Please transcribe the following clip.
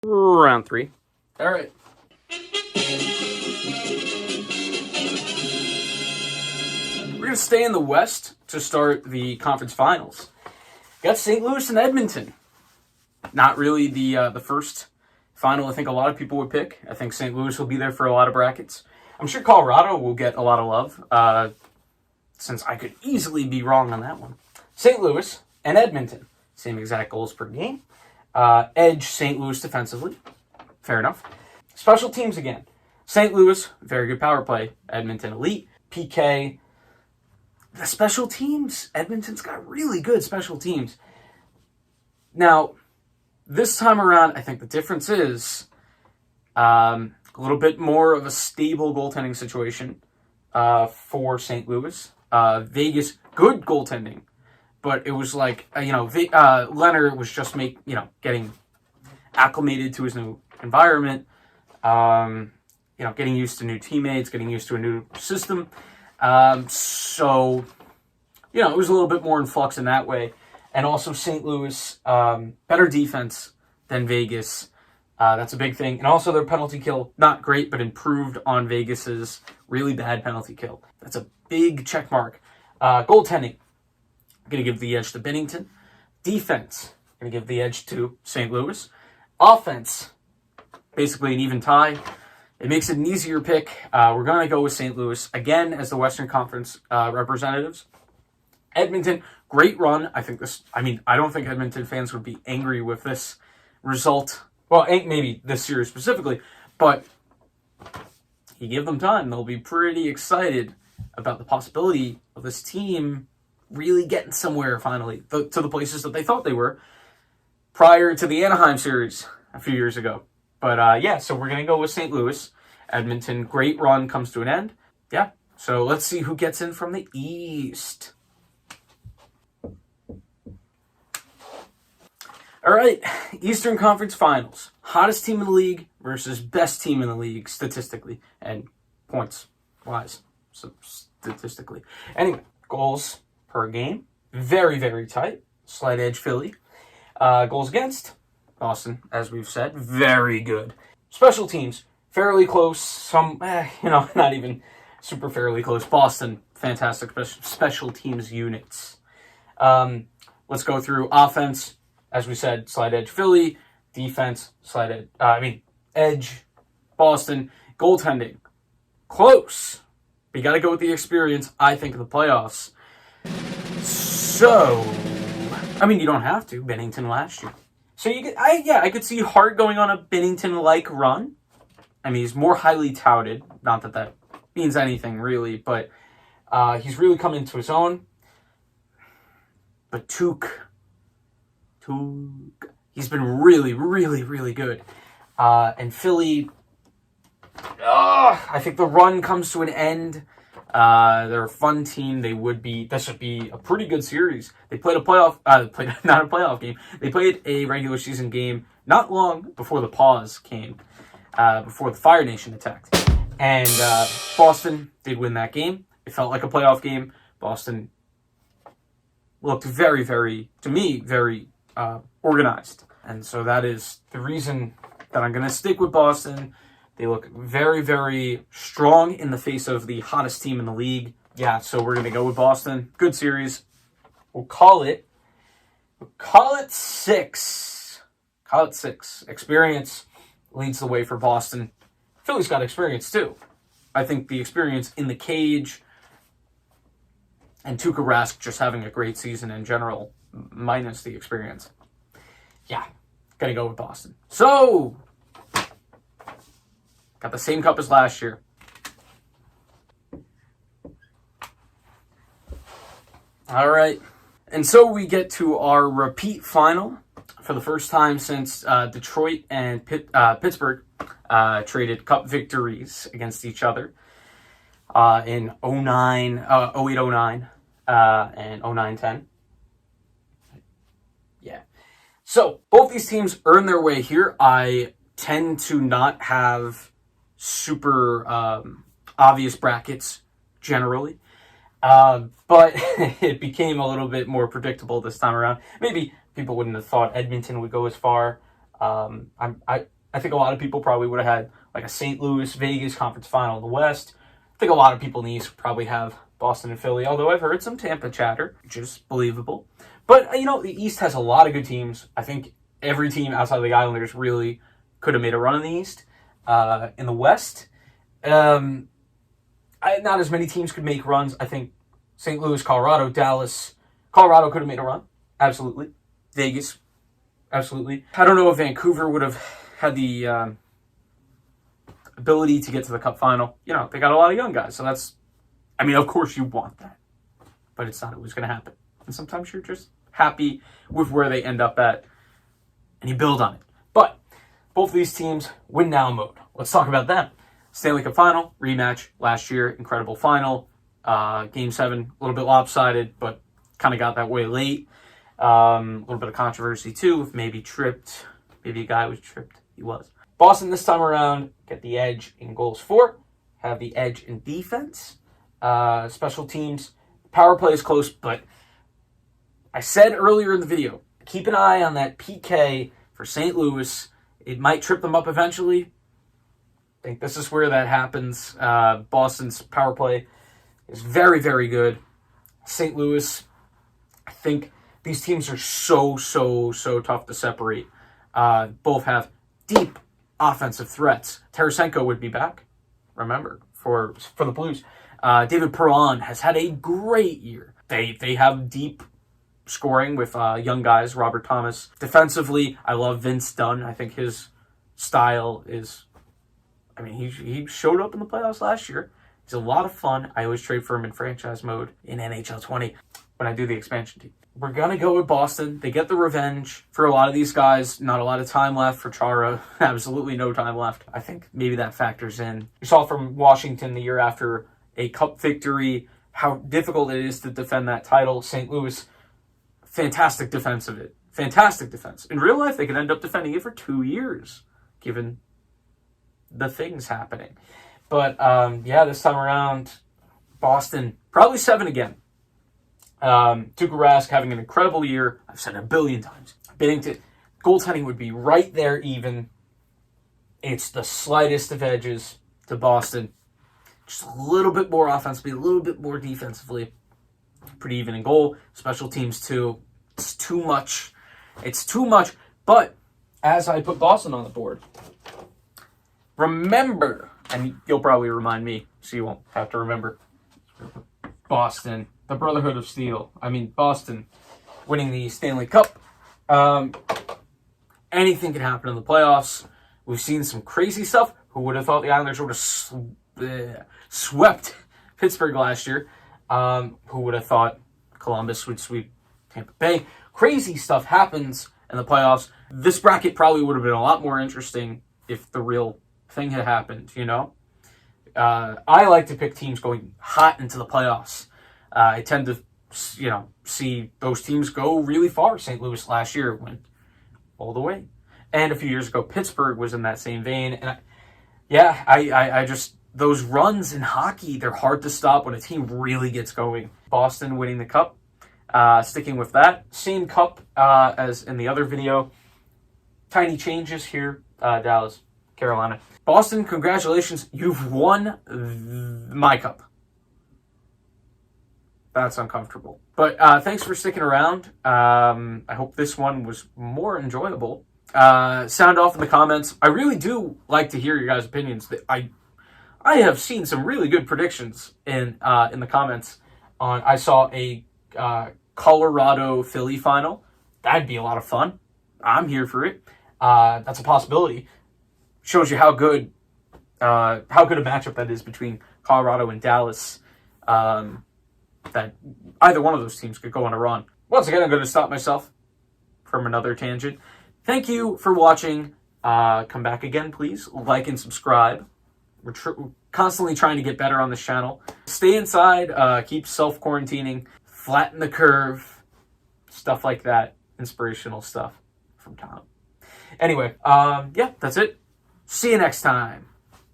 Round 3. All right. We're going to stay in the West to start the conference finals. Got St. Louis and Edmonton. Not really the first final I think a lot of people would pick. I think St. Louis will be there for a lot of brackets. I'm sure Colorado will get a lot of love, since I could easily be wrong on that one. St. Louis and Edmonton. Same exact goals per game. Edge St. Louis defensively. Fair enough. Special teams again. St. Louis, very good power play. Edmonton, elite. PK. The special teams. Edmonton's got really good special teams. Now, this time around, I think the difference is a little bit more of a stable goaltending situation for St. Louis. Vegas, good goaltending. But it was like, Leonard was just getting acclimated to his new environment, getting used to new teammates, getting used to a new system. So, it was a little bit more in flux in that way. And also St. Louis, better defense than Vegas. That's a big thing. And also their penalty kill, not great, but improved on Vegas's really bad penalty kill. That's a big check mark. Goaltending. I'm going to give the edge to Binnington. Defense, I'm going to give the edge to St. Louis. Offense, basically an even tie. It makes it an easier pick. We're going to go with St. Louis, again, as the Western Conference representatives. Edmonton, great run. I don't think Edmonton fans would be angry with this result. Well, maybe this series specifically, but you give them time. They'll be pretty excited about the possibility of this team really getting somewhere finally, to the places that they thought they were prior to the Anaheim series a few years ago. But so we're going to go with St. Louis. Edmonton, great run comes to an end. Yeah, so let's see who gets in from the East. All right, Eastern Conference Finals. Hottest team in the league versus best team in the league statistically and points-wise, so statistically. Anyway, goals per game, very, very tight. Slight edge Philly. Goals against, Boston, as we've said, very good. Special teams, fairly close. Some, not even super fairly close. Boston, fantastic special teams units. Let's go through offense. As we said, slight edge Philly. Defense, edge Boston. Goaltending, close. But you got to go with the experience, I think, of the playoffs. So, you don't have to. Binnington last year. So I could see Hart going on a Binnington-like run. He's more highly touted. Not that that means anything really, but he's really come into his own. But Tuuk, he's been really, really, really good. And Philly, I think the run comes to an end. They're a fun team. That should be a pretty good series. They played not a playoff game. They played a regular season game not long before the pause came, before the Fire Nation attacked. And Boston did win that game. It felt like a playoff game. Boston looked very, very, to me, very organized. And so that is the reason that I'm going to stick with Boston. They look very, very strong in the face of the hottest team in the league. Yeah, so we're going to go with Boston. Good series. We'll call it 6. Call it 6. Experience leads the way for Boston. Philly's got experience too. I think the experience in the cage and Tuukka Rask just having a great season in general, minus the experience. Yeah, going to go with Boston. So, got the same cup as last year. All right. And so we get to our repeat final for the first time since Detroit and Pittsburgh traded cup victories against each other in 08-09 and 09-10. Yeah. So both these teams earn their way here. I tend to not have super obvious brackets generally. But it became a little bit more predictable this time around. Maybe people wouldn't have thought Edmonton would go as far. I think a lot of people probably would have had like a St. Louis, Vegas conference final in the West. I think a lot of people in the East would probably have Boston and Philly, although I've heard some Tampa chatter, which is believable. But, the East has a lot of good teams. I think every team outside of the Islanders really could have made a run in the East. In the West, not as many teams could make runs. I think St. Louis, Colorado, Dallas. Colorado could have made a run. Absolutely. Vegas. Absolutely. I don't know if Vancouver would have had the ability to get to the Cup final. They got a lot of young guys. So that's, of course you want that. But it's not always going to happen. And sometimes you're just happy with where they end up at. And you build on it. But both of these teams win now mode. Let's talk about them. Stanley Cup final, rematch last year. Incredible final. Game 7, a little bit lopsided, but kind of got that way late. A little bit of controversy too, if maybe tripped. Maybe a guy was tripped. He was. Boston this time around get the edge in goals for, have the edge in defense. Special teams, power play is close, but I said earlier in the video, keep an eye on that PK for St. Louis. It might trip them up eventually. I think this is where that happens. Boston's power play is very, very good. St. Louis, I think these teams are so tough to separate. Both have deep offensive threats. Tarasenko would be back, remember, for the Blues. David Perron has had a great year. They have deep scoring with young guys, Robert Thomas. Defensively, I love Vince Dunn. I think his style is, he showed up in the playoffs last year. He's a lot of fun. I always trade for him in franchise mode in NHL 20 when I do the expansion team. We're going to go with Boston. They get the revenge for a lot of these guys. Not a lot of time left for Chara. Absolutely no time left. I think maybe that factors in. We saw from Washington the year after a cup victory how difficult it is to defend that title. St. Louis, fantastic defense of it. Fantastic defense. In real life, they could end up defending it for 2 years, given the things happening. But, this time around, Boston, probably 7 again. Tuukka Rask having an incredible year. I've said it a billion times. Goaltending would be right there even. It's the slightest of edges to Boston. Just a little bit more offensively, a little bit more defensively. Pretty even in goal. Special teams too. It's too much. But as I put Boston on the board, remember, and you'll probably remind me, so you won't have to remember, Boston, the Brotherhood of Steel. Boston winning the Stanley Cup. Anything can happen in the playoffs. We've seen some crazy stuff. Who would have thought the Islanders would have swept Pittsburgh last year? Who would have thought Columbus would sweep Tampa Bay? Crazy stuff happens in the playoffs. This bracket probably would have been a lot more interesting if the real thing had happened, I like to pick teams going hot into the playoffs. I tend to, see those teams go really far. St. Louis last year went all the way. And a few years ago, Pittsburgh was in that same vein. And I just, those runs in hockey, they're hard to stop when a team really gets going. Boston winning the cup. Sticking with that. Same cup as in the other video. Tiny changes here. Dallas, Carolina. Boston, congratulations. You've won my cup. That's uncomfortable. But thanks for sticking around. I hope this one was more enjoyable. Sound off in the comments. I really do like to hear your guys' opinions. I have seen some really good predictions in the comments. I saw a Colorado Philly final. That'd be a lot of fun. I'm here for it. That's a possibility. Shows you how good a matchup that is between Colorado and Dallas. That either one of those teams could go on a run. Once again, I'm going to stop myself from another tangent. Thank you for watching. Come back again, please. Like and subscribe. We're constantly trying to get better on this channel. Stay inside. Keep self-quarantining. Flatten the curve. Stuff like that. Inspirational stuff from Tom. Anyway, that's it. See you next time.